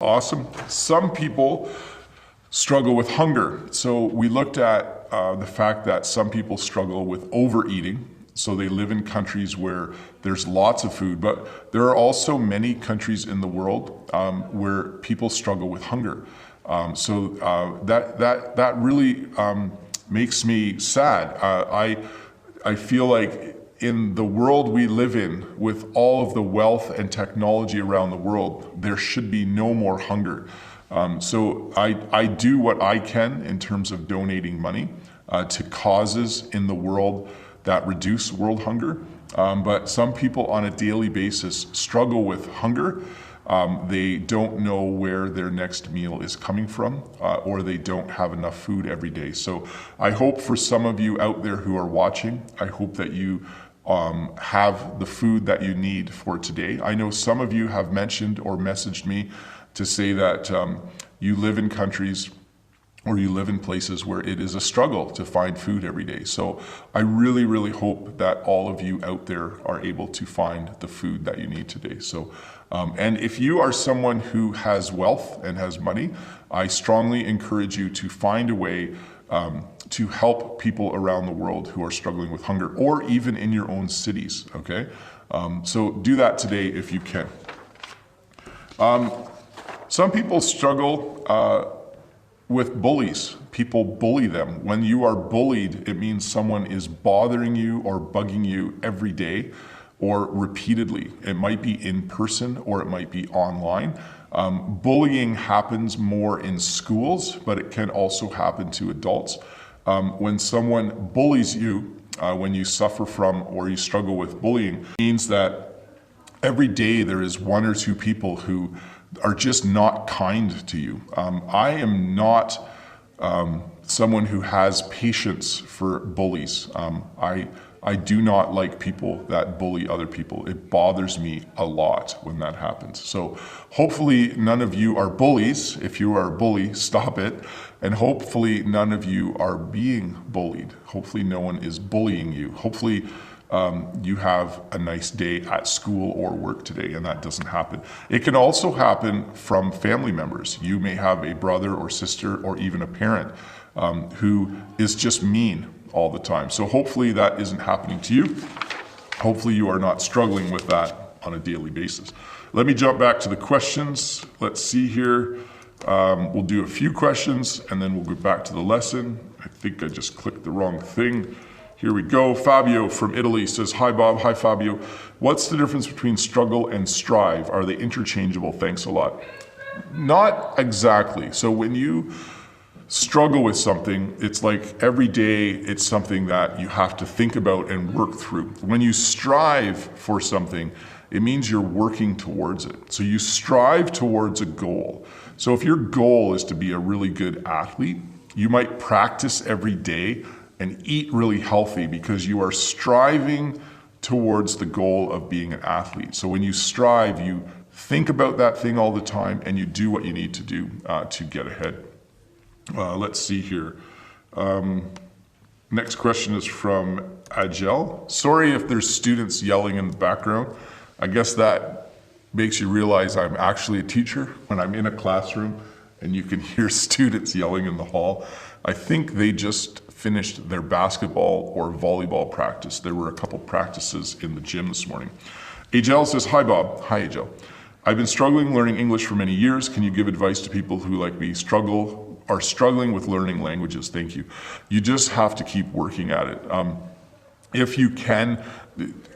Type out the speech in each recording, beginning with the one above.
Awesome. Some people struggle with hunger. So we looked at the fact that some people struggle with overeating. So they live in countries where there's lots of food, but there are also many countries in the world where people struggle with hunger. That really makes me sad. I feel like in the world we live in, with all of the wealth and technology around the world, there should be no more hunger. So I do what I can in terms of donating money to causes in the world that reduce world hunger. But some people on a daily basis struggle with hunger. They don't know where their next meal is coming from, or they don't have enough food every day. So I hope for some of you out there who are watching, I hope that you have the food that you need for today. I know some of you have mentioned or messaged me to say that you live in countries or you live in places where it is a struggle to find food every day. So I really, really hope that all of you out there are able to find the food that you need today. So, and if you are someone who has wealth and has money, I strongly encourage you to find a way to help people around the world who are struggling with hunger, or even in your own cities, okay? So do that today if you can. Some people struggle with bullies. People bully them. When you are bullied, it means someone is bothering you or bugging you every day or repeatedly. It might be in person or it might be online. Bullying happens more in schools, but it can also happen to adults. When someone bullies you, when you suffer from or you struggle with bullying, it means that every day there is one or two people who are just not kind to you. I am not someone who has patience for bullies. I do not like people that bully other people. It bothers me a lot when that happens. So hopefully none of you are bullies. If you are a bully, stop it. And hopefully none of you are being bullied. Hopefully no one is bullying you. Hopefully you have a nice day at school or work today, and that doesn't happen. It can also happen from family members. You may have a brother or sister or even a parent who is just mean all the time. So hopefully that isn't happening to you. Hopefully you are not struggling with that on a daily basis. Let me jump back to the questions. Let's see here. We'll do a few questions and then we'll go back to the lesson. I think I just clicked the wrong thing. Here we go. Fabio from Italy says, hi Bob, hi Fabio. What's the difference between struggle and strive? Are they interchangeable? Thanks a lot. Not exactly. So when you struggle with something, it's like every day it's something that you have to think about and work through. When you strive for something, it means you're working towards it. So you strive towards a goal. So if your goal is to be a really good athlete, you might practice every day and eat really healthy because you are striving towards the goal of being an athlete. So when you strive, you think about that thing all the time and you do what you need to do to get ahead. Let's see here. Next question is from Agel. Sorry if there's students yelling in the background. I guess that makes you realize I'm actually a teacher when I'm in a classroom and you can hear students yelling in the hall. I think they just finished their basketball or volleyball practice. There were a couple practices in the gym this morning. Agel says, hi Bob. Hi Agel. I've been struggling learning English for many years. Can you give advice to people who, like me, are struggling with learning languages? Thank you. You just have to keep working at it. If you can,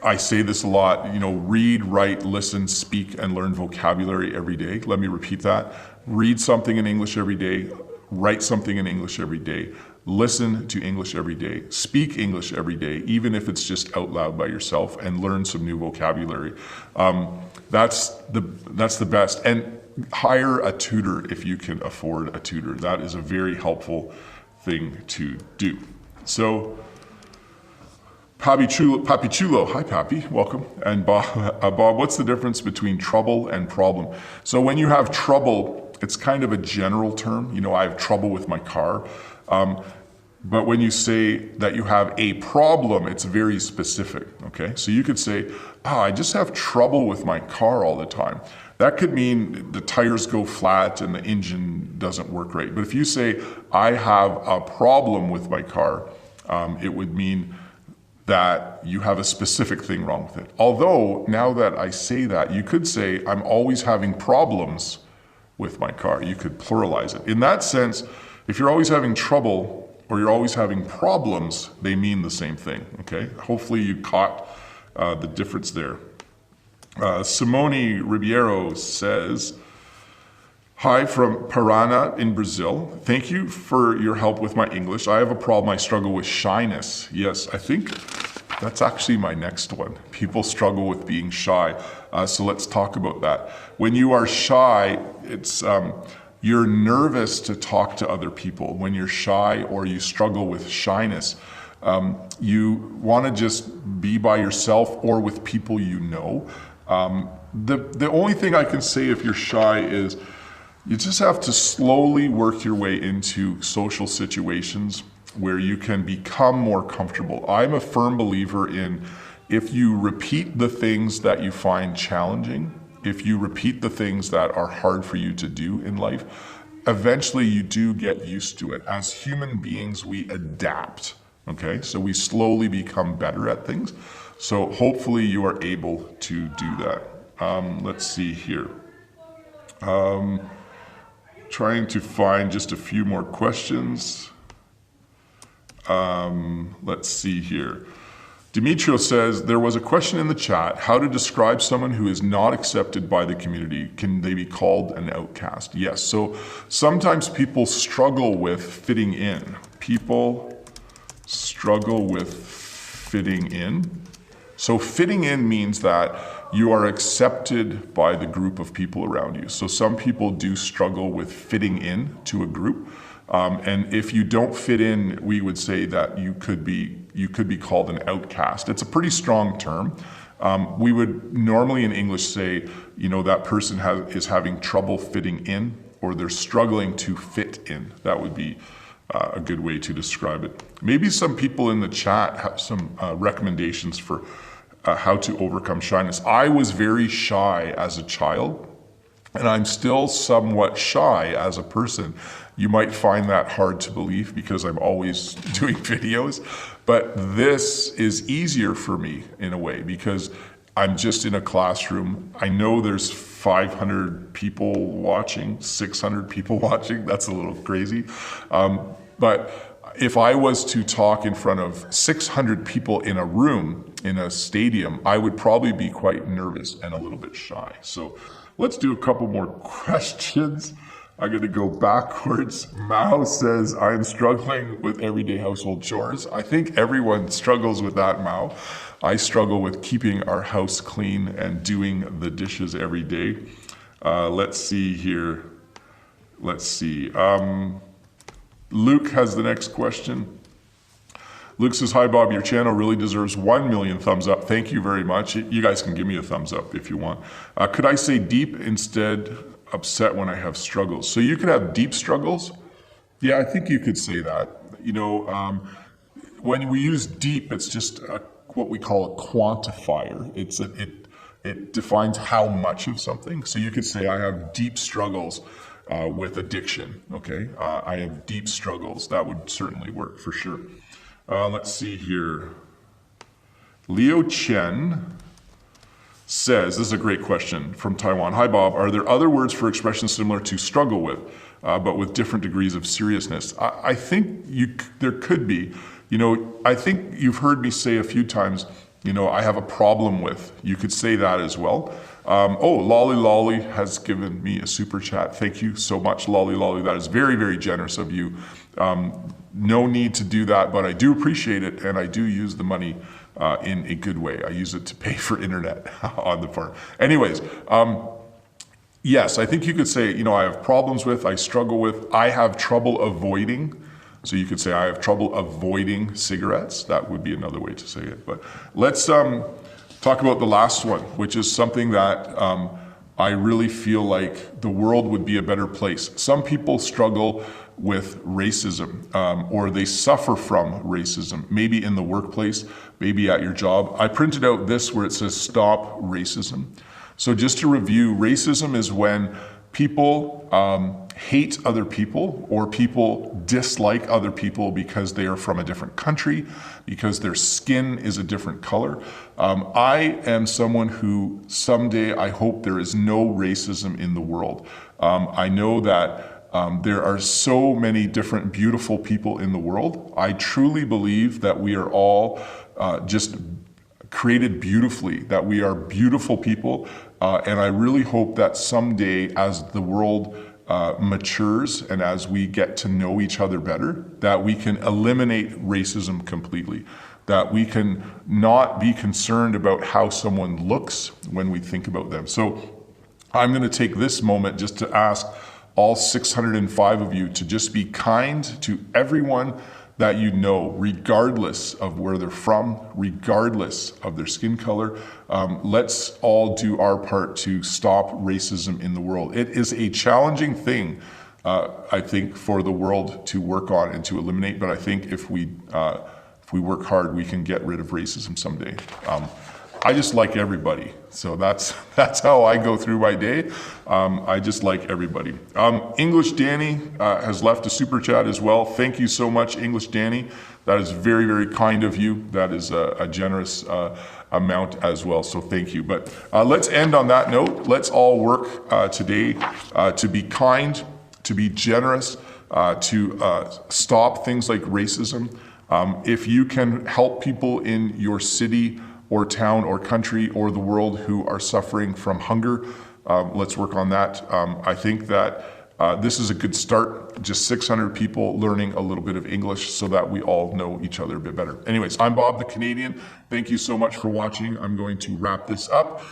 I say this a lot, read, write, listen, speak, and learn vocabulary every day. Let me repeat that. Read something in English every day. Write something in English every day. Listen to English every day. Speak English every day, even if it's just out loud by yourself, and learn some new vocabulary. That's the best. And hire a tutor if you can afford a tutor. That is a very helpful thing to do. So, Papi Chulo, hi Papi, welcome. And Bob, what's the difference between trouble and problem? So when you have trouble, it's kind of a general term. I have trouble with my car. But when you say that you have a problem, it's very specific, okay? So you could say, I just have trouble with my car all the time. that could mean the tires go flat and the engine doesn't work right. But if you say, I have a problem with my car, it would mean that you have a specific thing wrong with it. Although, now that I say that, you could say, I'm always having problems with my car. You could pluralize it. In that sense, if you're always having trouble or you're always having problems, they mean the same thing, okay? Hopefully you caught the difference there. Simone Ribeiro says, hi from Parana in Brazil. Thank you for your help with my English. I have a problem. I struggle with shyness. Yes, I think that's actually my next one. People struggle with being shy. So let's talk about that. When you are shy, it's you're nervous to talk to other people. When you're shy or you struggle with shyness, you want to just be by yourself or with people you know. The only thing I can say if you're shy is you just have to slowly work your way into social situations where you can become more comfortable. I'm a firm believer in if you repeat the things that you find challenging, if you repeat the things that are hard for you to do in life, eventually you do get used to it. As human beings, we adapt, okay? So we slowly become better at things. So hopefully you are able to do that. Let's see here. Trying to find just a few more questions. Let's see here. Demetrio says, there was a question in the chat, how to describe someone who is not accepted by the community. Can they be called an outcast? Yes, so sometimes people struggle with fitting in. People struggle with fitting in. So fitting in means that you are accepted by the group of people around you. So some people do struggle with fitting in to a group. And if you don't fit in, we would say that you could be called an outcast. It's a pretty strong term. We would normally in English say, that person is having trouble fitting in, or they're struggling to fit in. That would be a good way to describe it. Maybe some people in the chat have some recommendations for how to overcome shyness. I was very shy as a child, and I'm still somewhat shy as a person. You might find that hard to believe because I'm always doing videos, but this is easier for me in a way because I'm just in a classroom. I know there's 500 people watching, 600 people watching. That's a little crazy. But if I was to talk in front of 600 people in a room, in a stadium, I would probably be quite nervous and a little bit shy. So let's do a couple more questions. I'm going to go backwards. Mao says, I'm struggling with everyday household chores. I think everyone struggles with that, Mao. I struggle with keeping our house clean and doing the dishes every day. Let's see here. Let's see. Luke has the next question. Luke says, hi Bob, your channel really deserves 1 million thumbs up. Thank you very much. You guys can give me a thumbs up if you want. Could I say deep instead upset when I have struggles? So you could have deep struggles. Yeah, I think you could say that. When we use deep, it's just what we call a quantifier. It defines how much of something. So you could say I have deep struggles with addiction, okay? I have deep struggles. That would certainly work for sure. Let's see here. Leo Chen says, this is a great question from Taiwan. Hi Bob, are there other words for expressions similar to struggle with, but with different degrees of seriousness? I think there could be. I think you've heard me say a few times, I have a problem with. You could say that as well. Lolly Lolly has given me a super chat. Thank you so much, Lolly Lolly. That is very, very generous of you. No need to do that, but I do appreciate it, and I do use the money in a good way. I use it to pay for internet on the farm. Anyways, yes, I think you could say, I have problems with, I struggle with, I have trouble avoiding. So you could say, I have trouble avoiding cigarettes. That would be another way to say it. But let's talk about the last one, which is something that I really feel like the world would be a better place. Some people struggle with racism, or they suffer from racism, maybe in the workplace, maybe at your job. I printed out this where it says stop racism. So just to review, racism is when people hate other people, or people dislike other people because they are from a different country, because their skin is a different color. I am someone who someday, I hope there is no racism in the world. I know that there are so many different beautiful people in the world. I truly believe that we are all just created beautifully, that we are beautiful people. And I really hope that someday, as the world matures and as we get to know each other better, that we can eliminate racism completely, that we can not be concerned about how someone looks when we think about them. So I'm going to take this moment just to ask all 605 of you to just be kind to everyone that you know, regardless of where they're from, regardless of their skin color. Let's all do our part to stop racism in the world. It is a challenging thing, I think, for the world to work on and to eliminate, but I think if we work hard, we can get rid of racism someday. I just like everybody. So that's how I go through my day. I just like everybody. English Danny has left a super chat as well. Thank you so much, English Danny. That is very, very kind of you. That is a generous amount as well. So thank you. But let's end on that note. Let's all work today to be kind, to be generous, to stop things like racism. If you can help people in your city or town or country or the world who are suffering from hunger, let's work on that. I think that this is a good start, just 600 people learning a little bit of English so that we all know each other a bit better. Anyways, I'm Bob the Canadian. Thank you so much for watching. I'm going to wrap this up.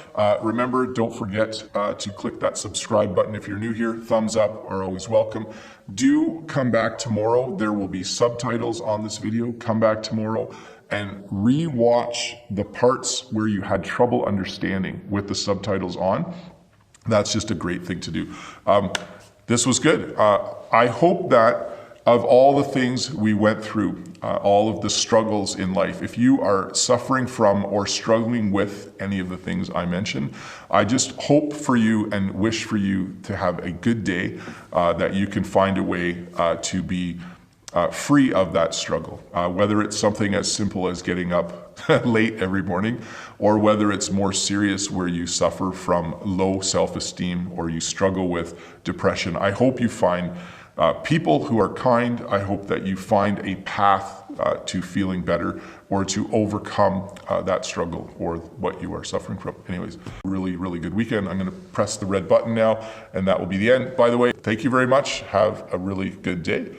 Remember, don't forget to click that subscribe button if you're new here. Thumbs up are always welcome. Do come back tomorrow. There will be subtitles on this video. Come back tomorrow and re-watch the parts where you had trouble understanding with the subtitles on. That's just a great thing to do. This was good. I hope that of all the things we went through, all of the struggles in life, if you are suffering from or struggling with any of the things I mentioned, I just hope for you and wish for you to have a good day, that you can find a way to be free of that struggle, whether it's something as simple as getting up late every morning, or whether it's more serious where you suffer from low self-esteem or you struggle with depression. I hope you find people who are kind. I hope that you find a path to feeling better or to overcome that struggle or what you are suffering from. Anyways, really, really good weekend. I'm going to press the red button now, and that will be the end. By the way, thank you very much. Have a really good day.